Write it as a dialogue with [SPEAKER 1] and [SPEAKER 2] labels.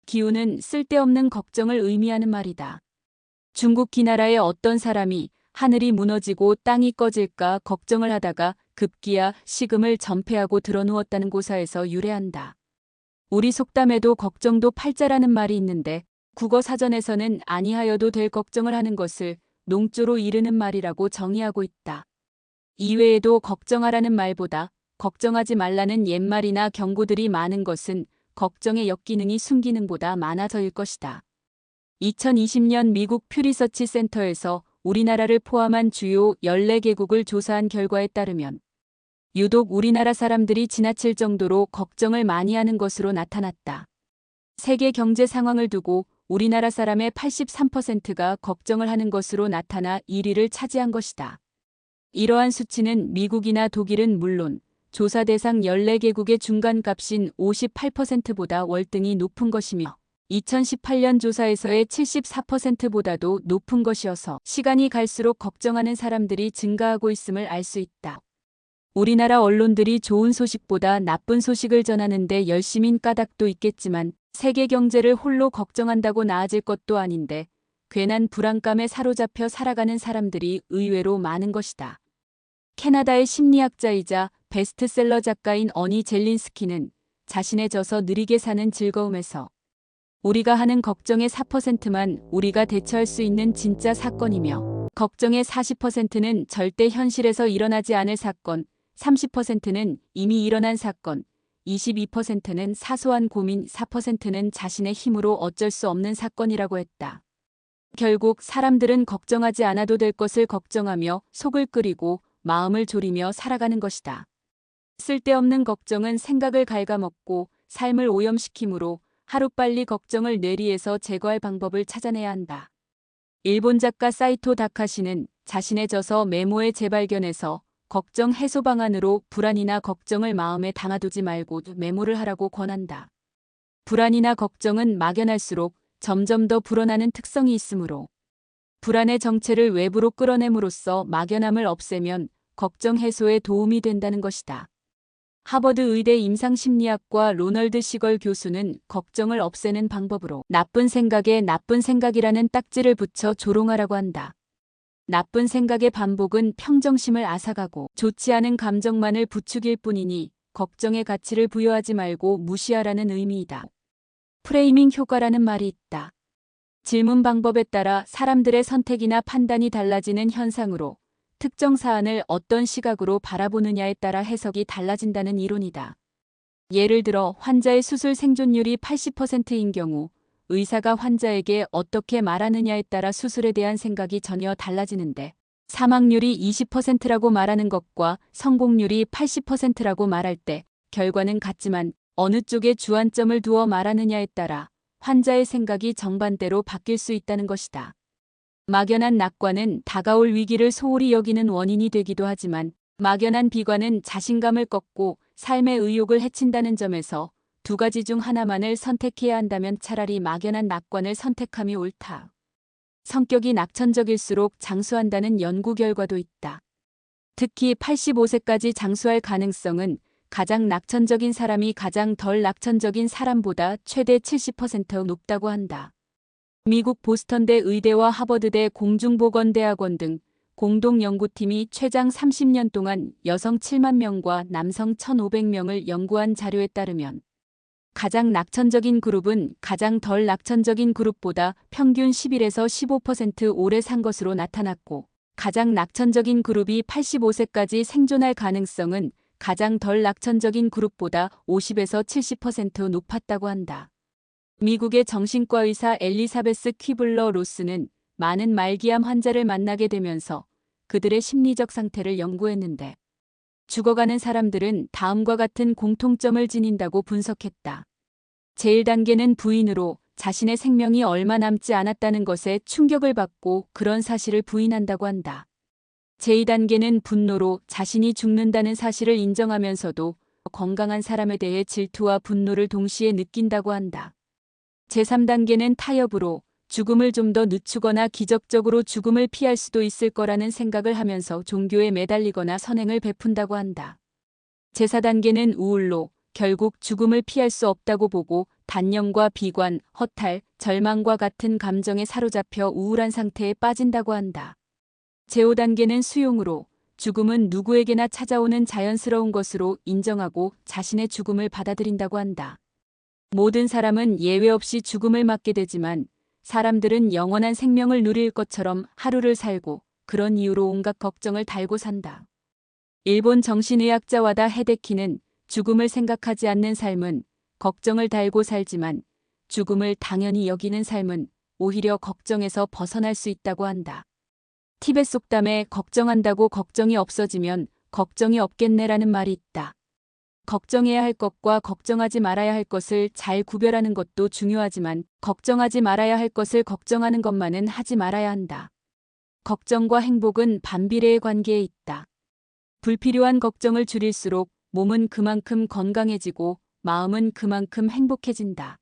[SPEAKER 1] 기우는 쓸데없는 걱정을 의미하는 말이다. 중국 기나라의 어떤 사람이 하늘이 무너지고 땅이 꺼질까 걱정을 하다가 급기야 식음을 전폐하고 드러누웠다는 고사에서 유래한다. 우리 속담에도 걱정도 팔자라는 말이 있는데 국어 사전에서는 아니하여도 될 걱정을 하는 것을 농조로 이르는 말이라고 정의하고 있다. 이외에도 걱정하라는 말보다 걱정하지 말라는 옛말이나 경고들이 많은 것은 걱정의 역기능이 순기능보다 많아서일 것이다. 2020년 미국 퓨리서치 센터에서 우리나라를 포함한 주요 14개국을 조사한 결과에 따르면 유독 우리나라 사람들이 지나칠 정도로 걱정을 많이 하는 것으로 나타났다. 세계 경제 상황을 두고 우리나라 사람의 83%가 걱정을 하는 것으로 나타나 1위를 차지한 것이다. 이러한 수치는 미국이나 독일은 물론 조사 대상 14개국의 중간값인 58%보다 월등히 높은 것이며 2018년 조사에서의 74%보다도 높은 것이어서 시간이 갈수록 걱정하는 사람들이 증가하고 있음을 알 수 있다. 우리나라 언론들이 좋은 소식보다 나쁜 소식을 전하는데 열심인 까닭도 있겠지만 세계 경제를 홀로 걱정한다고 나아질 것도 아닌데 괜한 불안감에 사로잡혀 살아가는 사람들이 의외로 많은 것이다. 캐나다의 심리학자이자 베스트셀러 작가인 어니 젤린스키는 자신의 저서 느리게 사는 즐거움에서 우리가 하는 걱정의 4%만 우리가 대처할 수 있는 진짜 사건이며 걱정의 40%는 절대 현실에서 일어나지 않을 사건, 30%는 이미 일어난 사건, 22%는 사소한 고민, 4%는 자신의 힘으로 어쩔 수 없는 사건이라고 했다. 결국 사람들은 걱정하지 않아도 될 것을 걱정하며 속을 끓이고 마음을 졸이며 살아가는 것이다. 쓸데없는 걱정은 생각을 갉아먹고 삶을 오염시키므로 하루빨리 걱정을 뇌리에서 제거할 방법을 찾아내야 한다. 일본 작가 사이토 다카시는 자신의 저서 메모의 재발견에서 걱정 해소 방안으로 불안이나 걱정을 마음에 담아두지 말고 메모를 하라고 권한다. 불안이나 걱정은 막연할수록 점점 더 불어나는 특성이 있으므로 불안의 정체를 외부로 끌어냄으로써 막연함을 없애면 걱정 해소에 도움이 된다는 것이다. 하버드 의대 임상심리학과 로널드 시걸 교수는 걱정을 없애는 방법으로 나쁜 생각에 나쁜 생각이라는 딱지를 붙여 조롱하라고 한다. 나쁜 생각의 반복은 평정심을 앗아가고 좋지 않은 감정만을 부추길 뿐이니 걱정의 가치를 부여하지 말고 무시하라는 의미이다. 프레이밍 효과라는 말이 있다. 질문 방법에 따라 사람들의 선택이나 판단이 달라지는 현상으로 특정 사안을 어떤 시각으로 바라보느냐에 따라 해석이 달라진다는 이론이다. 예를 들어 환자의 수술 생존율이 80%인 경우 의사가 환자에게 어떻게 말하느냐에 따라 수술에 대한 생각이 전혀 달라지는데 사망률이 20%라고 말하는 것과 성공률이 80%라고 말할 때 결과는 같지만 어느 쪽에 주안점을 두어 말하느냐에 따라 환자의 생각이 정반대로 바뀔 수 있다는 것이다. 막연한 낙관은 다가올 위기를 소홀히 여기는 원인이 되기도 하지만 막연한 비관은 자신감을 꺾고 삶의 의욕을 해친다는 점에서 두 가지 중 하나만을 선택해야 한다면 차라리 막연한 낙관을 선택함이 옳다. 성격이 낙천적일수록 장수한다는 연구 결과도 있다. 특히 85세까지 장수할 가능성은 가장 낙천적인 사람이 가장 덜 낙천적인 사람보다 최대 70% 높다고 한다. 미국 보스턴대 의대와 하버드대 공중보건대학원 등 공동연구팀이 최장 30년 동안 여성 7만 명과 남성 1,500명을 연구한 자료에 따르면 가장 낙천적인 그룹은 가장 덜 낙천적인 그룹보다 평균 11에서 15% 오래 산 것으로 나타났고 가장 낙천적인 그룹이 85세까지 생존할 가능성은 가장 덜 낙천적인 그룹보다 50에서 70% 높았다고 한다. 미국의 정신과 의사 엘리사베스 퀴블러 로스는 많은 말기암 환자를 만나게 되면서 그들의 심리적 상태를 연구했는데 죽어가는 사람들은 다음과 같은 공통점을 지닌다고 분석했다. 제1단계는 부인으로 자신의 생명이 얼마 남지 않았다는 것에 충격을 받고 그런 사실을 부인한다고 한다. 제2단계는 분노로 자신이 죽는다는 사실을 인정하면서도 건강한 사람에 대해 질투와 분노를 동시에 느낀다고 한다. 제3단계는 타협으로 죽음을 좀 더 늦추거나 기적적으로 죽음을 피할 수도 있을 거라는 생각을 하면서 종교에 매달리거나 선행을 베푼다고 한다. 제4단계는 우울로 결국 죽음을 피할 수 없다고 보고 단념과 비관, 허탈, 절망과 같은 감정에 사로잡혀 우울한 상태에 빠진다고 한다. 제5단계는 수용으로 죽음은 누구에게나 찾아오는 자연스러운 것으로 인정하고 자신의 죽음을 받아들인다고 한다. 모든 사람은 예외 없이 죽음을 맞게 되지만 사람들은 영원한 생명을 누릴 것처럼 하루를 살고 그런 이유로 온갖 걱정을 달고 산다. 일본 정신의학자 와다 헤데키는 죽음을 생각하지 않는 삶은 걱정을 달고 살지만 죽음을 당연히 여기는 삶은 오히려 걱정에서 벗어날 수 있다고 한다. 티벳 속담에 걱정한다고 걱정이 없어지면 걱정이 없겠네라는 말이 있다. 걱정해야 할 것과 걱정하지 말아야 할 것을 잘 구별하는 것도 중요하지만 걱정하지 말아야 할 것을 걱정하는 것만은 하지 말아야 한다. 걱정과 행복은 반비례의 관계에 있다. 불필요한 걱정을 줄일수록 몸은 그만큼 건강해지고 마음은 그만큼 행복해진다.